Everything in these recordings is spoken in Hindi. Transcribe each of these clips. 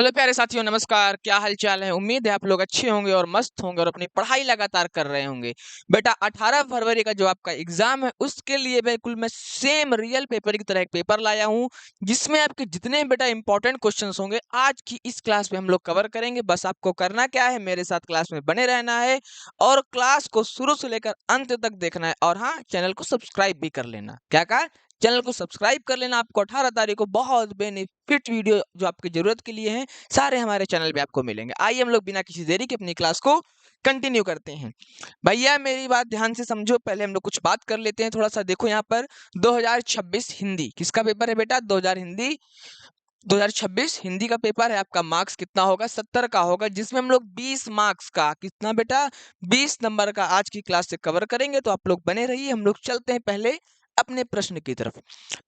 हेलो प्यारे साथियों, नमस्कार। क्या हाल चाल है? उम्मीद है आप लोग अच्छे होंगे और मस्त होंगे और अपनी पढ़ाई लगातार कर रहे होंगे। बेटा 18 फरवरी का जो आपका एग्जाम है उसके लिए बिल्कुल मैं सेम रियल पेपर की तरह एक पेपर लाया हूँ, जिसमें आपके जितने बेटा इंपॉर्टेंट क्वेश्चंस होंगे आज की इस क्लास में हम लोग कवर करेंगे। बस आपको करना क्या है, मेरे साथ क्लास में बने रहना है और क्लास को शुरू से लेकर अंत तक देखना है। और हाँ, चैनल को सब्सक्राइब भी कर लेना। क्या कहा? चैनल को सब्सक्राइब कर लेना। आपको 18 तारीख को बहुत बेनिफिट वीडियो जो आपकी जरूरत के लिए हैं सारे हमारे चैनल पे आपको मिलेंगे। आइए हम लोग बिना किसी देरी के अपनी क्लास को कंटिन्यू करते हैं। भैया मेरी बात ध्यान से समझो, पहले हम लोग कुछ बात कर लेते हैं। थोड़ा सा देखो यहाँ पर 2026 हिंदी किसका पेपर है बेटा? 2026 हिंदी का पेपर है। आपका मार्क्स कितना होगा? 70 का होगा, जिसमें हम लोग 20 मार्क्स का कितना बेटा 20 नंबर का आज की क्लास से कवर करेंगे। तो आप लोग बने रहिए। हम लोग चलते हैं पहले अपने प्रश्न की तरफ।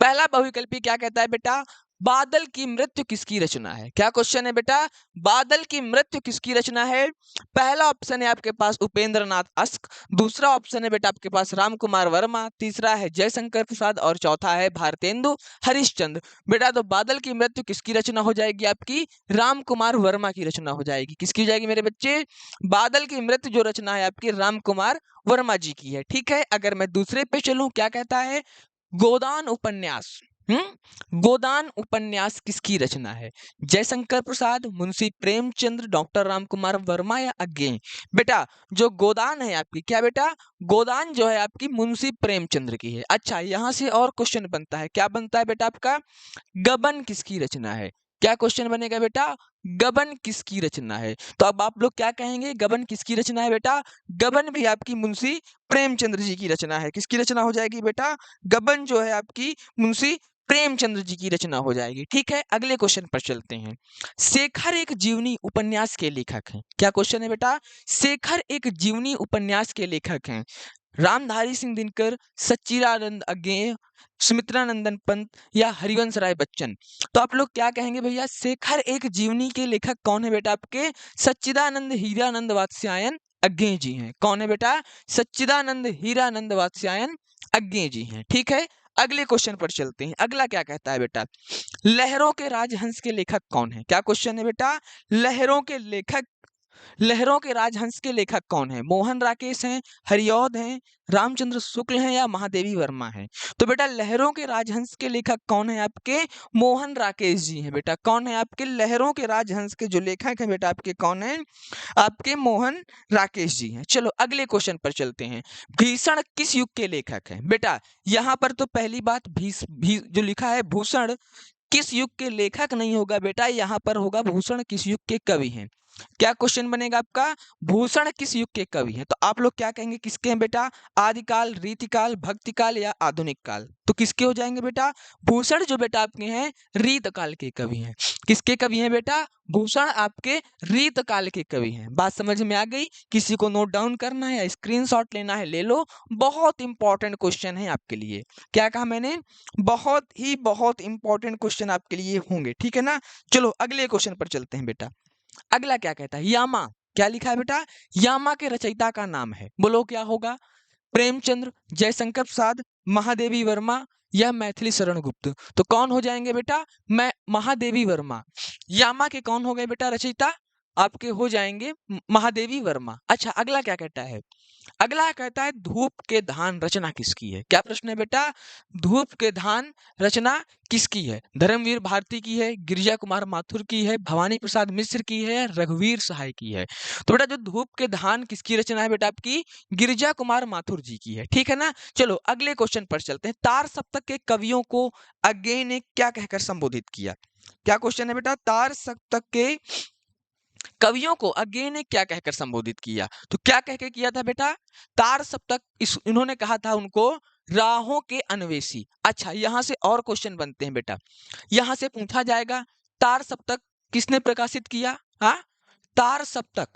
पहला बहुविकल्पी क्या कहता है बेटा? बादल की मृत्यु किसकी रचना है? क्या क्वेश्चन है बेटा? बादल की मृत्यु किसकी रचना है? पहला ऑप्शन है आपके पास उपेंद्र नाथ अस्क, दूसरा ऑप्शन है बेटा आपके पास राम कुमार वर्मा, तीसरा है जयशंकर प्रसाद और चौथा है भारतेंदु हरिश्चंद्र। बेटा तो बादल की मृत्यु किसकी रचना हो जाएगी? आपकी राम कुमार वर्मा की रचना हो जाएगी। किसकी हो जाएगी मेरे बच्चे? बादल की मृत्यु जो रचना है आपकी राम कुमार वर्मा जी की है। ठीक है, अगर मैं दूसरे पे चलूं, क्या कहता है? गोदान उपन्यास। गोदान उपन्यास किसकी रचना है? जयशंकर प्रसाद, मुंशी प्रेमचंद्र, डॉक्टर रामकुमार वर्मा या अज्ञे? बेटा जो गोदान है आपकी, क्या बेटा? गोदान जो है आपकी मुंशी प्रेमचंद्र की है। अच्छा, यहां से और क्वेश्चन बनता है। क्या बनता है बेटा आपका? गबन किसकी रचना है? क्या क्वेश्चन बनेगा बेटा? गबन किसकी रचना है? तो अब आप लोग क्या कहेंगे? गबन किसकी रचना है बेटा? गबन भी आपकी मुंशी प्रेमचंद्र जी की रचना है। किसकी रचना हो जाएगी बेटा? गबन जो है आपकी मुंशी प्रेमचंद्र जी की रचना हो जाएगी। ठीक है, अगले क्वेश्चन पर चलते हैं। शेखर एक जीवनी उपन्यास के लेखक हैं। क्या क्वेश्चन है बेटा? शेखर एक जीवनी उपन्यास के लेखक हैं। रामधारी सिंह दिनकर, सच्चिदानंद अज्ञेय, सुमित्रानंदन पंत या हरिवंश राय बच्चन? तो आप लोग क्या कहेंगे भैया? शेखर एक जीवनी के लेखक कौन है बेटा आपके? सच्चिदानंद हीरानंद वात्स्यायन अज्ञेय जी हैं। कौन है बेटा? सच्चिदानंद हीरानंद वात्स्यायन अज्ञेय जी हैं। ठीक है, अगले क्वेश्चन पर चलते हैं। अगला क्या कहता है बेटा? लहरों के राजहंस के लेखक कौन है? क्या क्वेश्चन है बेटा? लहरों के राजहंस के लेखक कौन है? मोहन राकेश हैं, हरिऔध हैं, रामचंद्र शुक्ल हैं या महादेवी वर्मा हैं? तो बेटा लहरों के राजहंस के लेखक कौन है आपके? मोहन राकेश जी हैं। बेटा कौन है आपके? लहरों के राजहंस के जो लेखक हैं बेटा आपके कौन है? आपके मोहन राकेश जी हैं। चलो अगले क्वेश्चन पर चलते हैं। भीषण किस युग के लेखक हैं? बेटा यहाँ पर तो पहली बात जो लिखा है भूषण किस युग के लेखक नहीं होगा बेटा, यहाँ पर होगा भूषण किस युग के कवि हैं। क्या क्वेश्चन बनेगा आपका? भूषण किस युग के कवि हैं? तो आप लोग क्या कहेंगे किसके हैं बेटा? आदिकाल, रीतिकाल, भक्तिकाल या आधुनिक काल? तो किसके हो जाएंगे बेटा? भूषण जो बेटा आपके हैं रीतकाल के कवि हैं। किसके कवि हैं बेटा? भूषण आपके रीतकाल के कवि हैं। बात समझ में आ गई? किसी को नोट डाउन करना है या स्क्रीनशॉट लेना है ले लो, बहुत इंपॉर्टेंट क्वेश्चन है आपके लिए। क्या कहा मैंने? बहुत इंपॉर्टेंट क्वेश्चन आपके लिए होंगे। ठीक है ना? चलो अगले क्वेश्चन पर चलते हैं बेटा। अगला क्या कहता है? यामा। क्या लिखा है बेटा? यामा के रचयिता का नाम है। बोलो क्या होगा? प्रेमचंद्र, जयशंकर प्रसाद, महादेवी वर्मा या मैथिली शरण गुप्त? तो कौन हो जाएंगे बेटा? मैं महादेवी वर्मा। यामा के कौन हो गए बेटा रचयिता? आपके हो जाएंगे महादेवी वर्मा। अच्छा, अगला क्या कहता है? अगला कहता है धूप के धान रचना किसकी है? क्या प्रश्न है बेटा? धूप के धान रचना किसकी है? धर्मवीर भारती की है, गिरिजा कुमार माथुर की है, भवानी प्रसाद मिश्र की है, रघुवीर सहाय की है? तो बेटा जो धूप के धान किसकी रचना है बेटा? आपकी गिरिजा कुमार माथुर जी की है। ठीक है ना? चलो अगले क्वेश्चन पर चलते हैं। तार सप्तक के कवियों को अज्ञेय ने क्या कहकर संबोधित किया? क्या क्वेश्चन है बेटा? तार सप्तक के कवियों को अज्ञेय ने क्या कहकर संबोधित किया? तो क्या कह के किया था बेटा? तार सप्तक इन्होंने कहा था उनको राहों के अन्वेषी। अच्छा, यहां से और क्वेश्चन बनते हैं बेटा। यहां से पूछा जाएगा तार सप्तक किसने प्रकाशित किया? हाँ, तार सप्तक,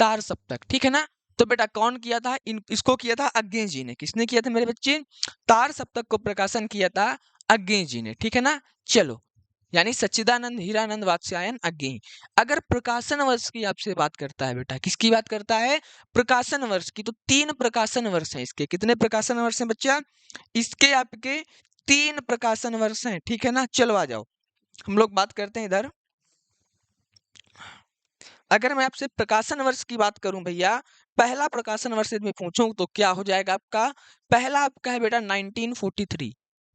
तार सप्तक। ठीक है ना? तो बेटा कौन किया था? इसको किया था अज्ञेय जी ने। किसने किया था मेरे बच्चे? तार सप्तक को प्रकाशन किया था अज्ञेय जी ने। ठीक है ना? चलो, यानी सच्चिदानंद हीरानंद वात्स्यायन अज्ञेय। अगर प्रकाशन वर्ष की आपसे बात करता है बेटा, किसकी बात करता है? प्रकाशन वर्ष की। तो 3 प्रकाशन वर्ष हैं इसके। कितने प्रकाशन वर्ष हैं बच्चा? इसके आपके 3 प्रकाशन वर्ष हैं। ठीक है ना? चलो आ जाओ। हम लोग बात करते हैं इधर। अगर मैं आपसे प्रकाशन वर्ष की बात करूं भैया, पहला प्रकाशन वर्ष यदि मैं पूछूं तो क्या हो जाएगा आपका? पहला आपका है बेटा 1943।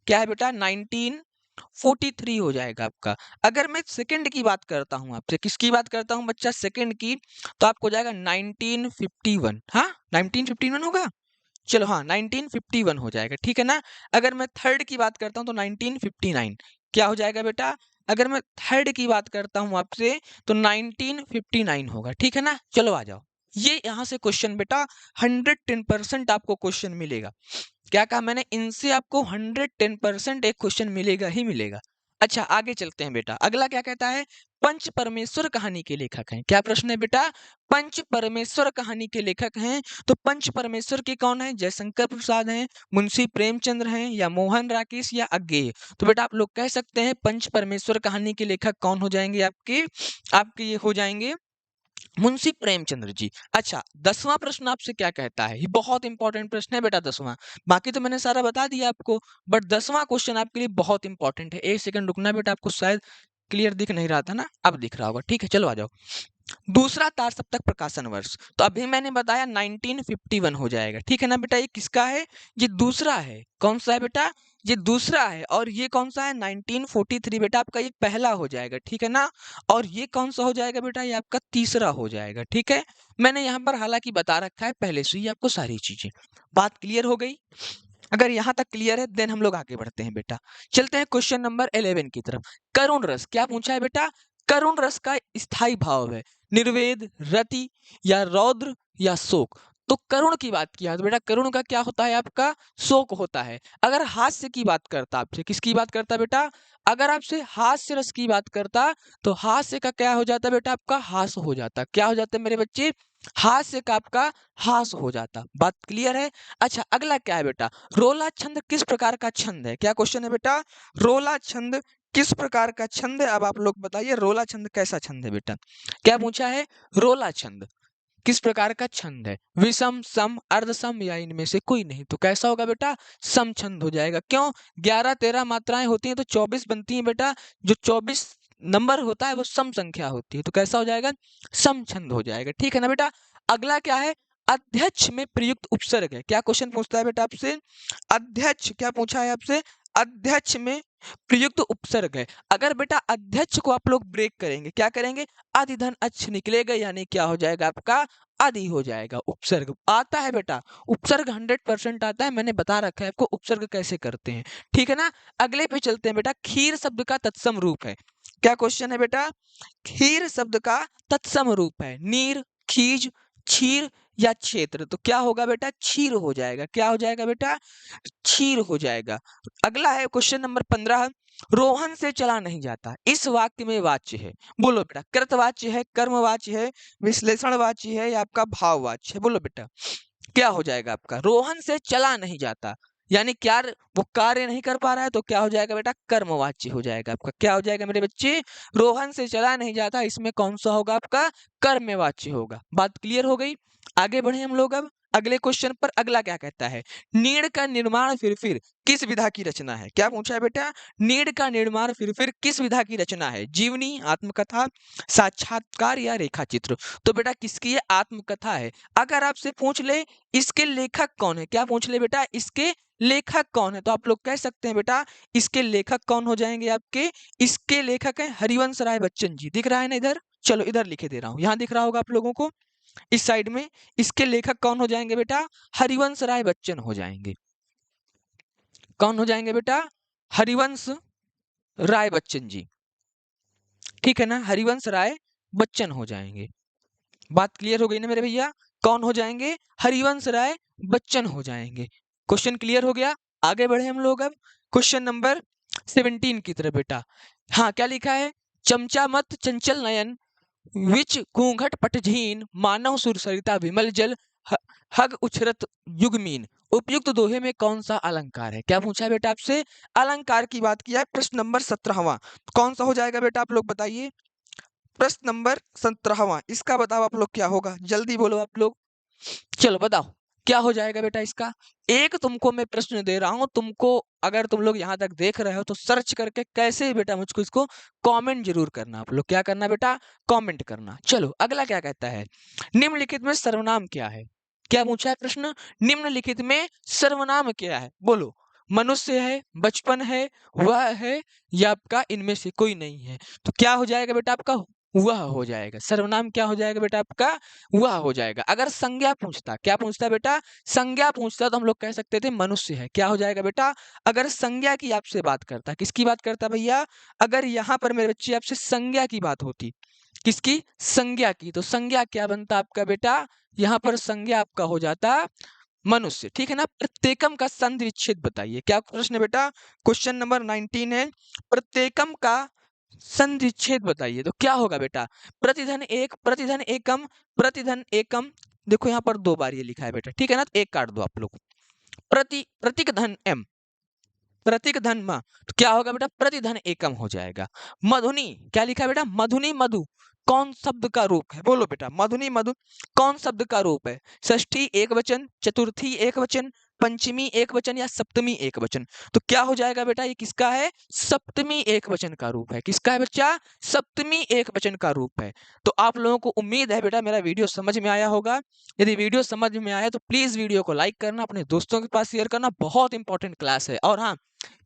क्या है बेटा? 1943 हो जाएगा आपका। अगर मैं सेकंड की बात करता हूं आपसे, किसकी बात करता हूं बच्चा? सेकंड की, तो आपको हो जाएगा 1951। हाँ, 1951 होगा। चलो हाँ, 1951 हो जाएगा, ठीक है ना। अगर मैं थर्ड की बात करता हूँ तो 1959। क्या हो जाएगा बेटा? अगर मैं थर्ड की बात करता हूँ आपसे तो 1959 होगा, ठीक है ना। चलो आ जाओ, ये यहाँ से क्वेश्चन बेटा 110% आपको क्वेश्चन मिलेगा। क्या कहा मैंने? इनसे आपको 110% एक क्वेश्चन मिलेगा ही मिलेगा। अच्छा, आगे चलते हैं बेटा। अगला क्या कहता है? पंच परमेश्वर कहानी के लेखक हैं। क्या प्रश्न है बेटा? पंच परमेश्वर कहानी के लेखक हैं। तो पंच परमेश्वर के कौन है? जयशंकर प्रसाद हैं, मुंशी प्रेमचंद्र हैं, या मोहन राकेश, या अज्ञेय। तो बेटा आप लोग कह सकते हैं पंच परमेश्वर कहानी के लेखक कौन हो जाएंगे आपके? आपके ये हो जाएंगे मुंशी प्रेमचंद्र जी। अच्छा, 10वां प्रश्न आपसे क्या कहता है? ये बहुत इंपॉर्टेंट प्रश्न है बेटा 10वां। बाकी तो मैंने सारा बता दिया आपको, बट 10वां क्वेश्चन आपके लिए बहुत इंपॉर्टेंट है। एक सेकंड रुकना बेटा, आपको शायद क्लियर दिख नहीं रहा था ना, अब दिख रहा होगा। ठीक है, चलो आ जाओ। दूसरा तार सप्तक प्रकाशन वर्ष, तो अभी मैंने बताया 1951 हो जाएगा, ठीक है ना बेटा। ये किसका है? ये दूसरा है। कौन सा है बेटा? ये दूसरा है। और ये कौन सा है? 1943 बेटा आपका ये पहला हो जाएगा, ठीक है ना। और ये कौन सा हो जाएगा बेटा? ये आपका तीसरा हो जाएगा, ठीक है। मैंने यहाँ पर हालांकि बता रखा है पहले से ही आपको सारी चीजें। बात क्लियर हो गई? अगर यहाँ तक क्लियर है देन हम लोग आगे बढ़ते हैं बेटा। चलते हैं क्वेश्चन नंबर 11 की तरफ। करुण रस, क्या पूछा है बेटा? करुण रस का स्थायी भाव है निर्वेद, रति, या रौद्र, या शोक। तो करुण की बात किया तो बेटा करुण का क्या होता है आपका? शोक होता है। अगर हास्य की बात करता आपसे, किसकी बात करता बेटा? अगर आपसे हास्य रस की बात करता तो हास्य का क्या हो जाता बेटा? आपका हास हो जाता। क्या हो जाता है मेरे बच्चे? हास्य का आपका हास हो जाता। बात क्लियर है? अच्छा, अगला क्या है बेटा? रोला छंद किस प्रकार का छंद है? क्या क्वेश्चन है बेटा? रोला छंद किस प्रकार का छंद है? अब आप लोग बताइए रोला छंद कैसा छंद है बेटा? क्या पूछा है? रोला छंद किस प्रकार का छंद है? विषम, सम, अर्धसम, या इनमें से कोई नहीं। तो कैसा होगा बेटा? सम छंद हो जाएगा। क्यों? 11-13 मात्राएं होती हैं तो 24 बनती हैं बेटा। जो 24 नंबर होता है वो सम संख्या होती है, तो कैसा हो जाएगा? सम छंद हो जाएगा, ठीक है ना बेटा। अगला क्या है? अध्यक्ष में प्रयुक्त उपसर्ग है। क्या क्वेश्चन पूछता है बेटा आपसे? अध्यक्ष, क्या पूछा है आपसे? अध्यक्ष में प्रयुक्त उपसर्ग है। अगर बेटा अध्यक्ष को आप लोग ब्रेक करेंगे, क्या करेंगे? आदिधन अच्छ निकलेगा, यानी क्या हो जाएगा आपका? आदि हो जाएगा। उपसर्ग आता है बेटा, उपसर्ग 100% आता है। मैंने बता रखा है आपको उपसर्ग कैसे करते हैं, ठीक है ना। अगले पे चलते हैं बेटा। खीर शब्द का तत्सम रूप है। क्या क्वेश्चन है बेटा? खीर शब्द का तत्सम रूप है नीर, खीज, क्षीर, या क्षेत्र। तो क्या होगा बेटा? क्षीर हो जाएगा। क्या हो जाएगा बेटा? क्षीर हो जाएगा। अगला है क्वेश्चन नंबर 15। रोहन से चला नहीं जाता इस वाक्य में वाच्य है। बोलो बेटा, कृतवाच्य है, कर्मवाच्य है, विश्लेषणवाच्य है, या आपका भाववाच्य है? बोलो बेटा, क्या हो जाएगा आपका? रोहन से चला नहीं जाता, यानी क्या वो कार्य नहीं कर पा रहा है, तो क्या हो जाएगा बेटा? कर्मवाच्य हो जाएगा आपका। क्या हो जाएगा मेरे बच्चे? रोहन से चला नहीं जाता, इसमें कौन सा होगा आपका? कर्मवाच्य होगा। बात क्लियर हो गई? आगे बढ़े हम लोग अब अगले क्वेश्चन पर। अगला क्या कहता है? नीड़ का निर्माण फिर किस विधा की रचना है? क्या पूछा है बेटा? नीड़ का निर्माण फिर किस विधा की रचना है? जीवनी, आत्मकथा, साक्षात्कार, या रेखा चित्र। तो बेटा किसकी ये आत्मकथा है। अगर आपसे पूछ ले इसके लेखक कौन है, क्या पूछ ले बेटा? इसके लेखक कौन है, तो आप लोग कह सकते हैं बेटा इसके लेखक कौन हो जाएंगे आपके? इसके लेखक हैं हरिवंश राय बच्चन जी। दिख रहा है ना इधर? चलो इधर लिखे दे रहा हूं, यहां दिख रहा होगा आप लोगों को इस साइड में। इसके लेखक कौन हो जाएंगे बेटा? हरिवंश राय बच्चन हो जाएंगे। कौन हो जाएंगे बेटा? हरिवंश राय बच्चन जी, ठीक है ना। हरिवंश राय बच्चन हो जाएंगे। बात क्लियर हो गई ना मेरे भैया? कौन हो जाएंगे? हरिवंश राय बच्चन हो जाएंगे। क्वेश्चन क्लियर हो गया? आगे बढ़े हम लोग अब क्वेश्चन नंबर 17 की तरफ बेटा। हाँ, क्या लिखा है? चमचा मत चंचल नयन, विच घूंघट पटझीन, मानव सुर सरिता विमल जल, हग उछरत युगमीन। उपयुक्त दोहे में कौन सा अलंकार है? क्या पूछा है बेटा आपसे? अलंकार की बात किया है। प्रश्न नंबर 17वां कौन सा हो जाएगा बेटा? आप लोग बताइए। प्रश्न नंबर 17वां, इसका बताओ आप लोग क्या होगा? जल्दी बोलो आप लोग, चलो बताओ। क्या हो जाएगा बेटा इसका? एक तुमको मैं प्रश्न दे रहा हूं, तुमको अगर तुम लोग यहां तक देख रहे हो तो सर्च करके कैसे भी बेटा मुझको इसको कमेंट जरूर करना। आप लोग क्या करना बेटा? कमेंट करना। चलो अगला क्या कहता है, निम्नलिखित में सर्वनाम क्या है? क्या पूछा है प्रश्न? निम्नलिखित में सर्वनाम क्या है? बोलो। मनुष्य है, बचपन है, वह है, या आपका इनमें से कोई नहीं है? तो क्या हो जाएगा बेटा आपका? वह हो जाएगा। सर्वनाम क्या हो जाएगा बेटा आपका? वह हो जाएगा। अगर संज्ञा पूछता, क्या पूछता बेटा? संज्ञा पूछता तो हम लोग कह सकते थे मनुष्य है। क्या हो जाएगा बेटा? अगर संज्ञा की आपसे बात करता, किसकी बात करता भैया? अगर यहाँ पर मेरे बच्चे आपसे संज्ञा की बात होती, किसकी? संज्ञा की, तो संज्ञा क्या बनता आपका बेटा? यहाँ पर संज्ञा आपका हो जाता मनुष्य। ठीक है ना? प्रत्येकम का संधि विच्छेद बताइए। क्या प्रश्न है बेटा? क्वेश्चन नंबर 19 है, प्रत्येकम का संधि विच्छेद बताइए। तो क्या होगा बेटा? प्रतिधन एक, प्रतिधन एकम, प्रतिधन एकम। देखो यहाँ पर 2 बार ये लिखा है बेटा, ठीक है ना? तो एक काट दो आप लोग। प्रतीक धन एम, प्रतीक धन म, तो क्या होगा बेटा? प्रतिधन एकम हो जाएगा। मधुनी, क्या लिखा है बेटा? मधुनी मधु कौन शब्द का रूप है? बोलो बेटा, मधुनी मधु कौन शब्द का रूप है? षष्ठी एक वचन, चतुर्थी एक वचन, पंचमी एक वचन, या सप्तमी एक वचन? तो क्या हो जाएगा बेटा? ये किसका है? सप्तमी एक वचन का रूप है। किसका है बच्चा? सप्तमी एक वचन का रूप है। तो आप लोगों को उम्मीद है बेटा मेरा वीडियो समझ में आया होगा। यदि वीडियो समझ में आया तो प्लीज वीडियो को लाइक करना, अपने दोस्तों के पास शेयर करना। बहुत इंपॉर्टेंट क्लास है। और हाँ,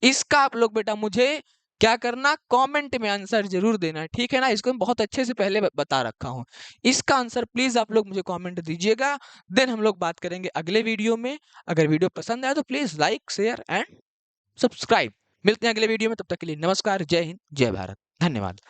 इसका आप लोग बेटा मुझे क्या करना? कमेंट में आंसर जरूर देना, ठीक है ना? इसको मैं बहुत अच्छे से पहले बता रखा हूं। इसका आंसर प्लीज आप लोग मुझे कमेंट दीजिएगा। देन हम लोग बात करेंगे अगले वीडियो में। अगर वीडियो पसंद आया तो please like, share and subscribe. मिलते हैं अगले वीडियो में, तब तक के लिए नमस्कार, जय हिंद, जय भारत, धन्यवाद।